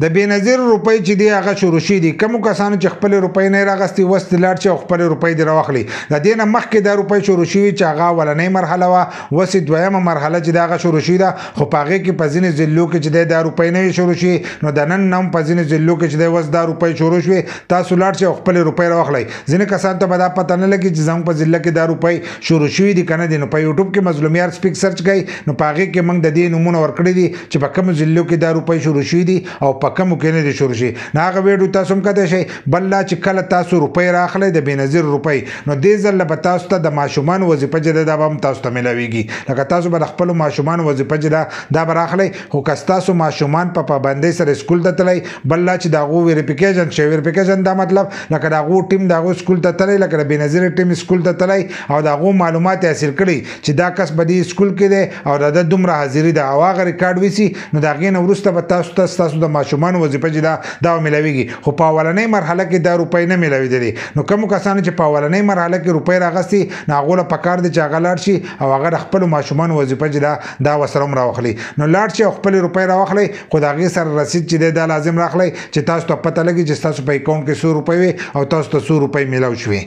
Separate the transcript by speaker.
Speaker 1: د بېنظیر روپۍ چې دی هغه شروع شوي دي. کومو کسانو چې خپلې روپۍ نه یې راغستې اوس دې لاړ شي او خپلې روپۍ دې راواخلي. د دې نه مخکې دا روپۍ شروع شوي چې هغه اولنۍ مرحله وه، اوس یې دویمه مرحله چې د هغه شروع شوي ده، خو په هغې کې په ځینې ضلعو کې چې دی دا روپۍ نه وي شروع شوي. نو د نن هم په ځینې ضلعو کې چې دی اوس دا روپۍ شروع شوې، تاسو لاړ شئ او خپلې روپۍ راواخلئ. ځینې کسانو ته به دا پته نه لګي چې زموږ په ضلع کې دا روپۍ شروع شوي دي که نه دي. نو په یوټیوب کې مظلومیار سپیک سرچ کوئ، نو په هغې کې موږ د دې نومونه ورکړي دي چې په کومو ضلعو کې دا روپۍ شروع شوي دي او په کومو کې نه دي شروع شوي. نو هغه ویډیو تاسو هم کتلی شئ. بل لا چې کله تاسو روپۍ راخلئ د بېنظیر روپۍ، نو دې ځل به تاسو ته د ماشومانو وظیفه چې ده دا به هم تاسو ته میلاویږي. لکه تاسو به د خپلو ماشومانو وظیفه چې ده دا به راخلئ، خو که ستاسو ماشومان په پابندۍ سره سکول ته تلئ، بل لا چې د هغو ویریفیکیشن شي. ویریفیکیشن دا مطلب لکه د هغو ټیم د هغو سکول ته تلئ، لکه د بېنظیر ټیم سکول ته تلئ او د هغو معلومات یې حاصل کړئ چې دا کس په دې سکول کې دی او د ده دومره حاضري ده او هغه ریکارډ ویسي. نو د هغې نه وروسته به تاسو ته ستاسو د ماشومانو وظیفه چې ده دا به میلاویږي. خو په اولنۍ مرحله کې دا روپۍ نه میلاوېدلې. نو کومو کسانو چې په اولنۍ مرحله کې روپۍ راغستې، نو هغو له پکار دی چې هغه لاړ شي او هغه د خپلو ماشومانو وظیفه چې ده دا ورسره هم راواخلي. نو لاړ شي او خپلې روپۍ راواخلئ، خو د هغې سره رسید چې دی دا لازم راخلئ چې تاسو ته پته لګي چې ستاسو په اکاونټ کې څو روپۍ وي او تاسو ته څو روپۍ میلاو شوې.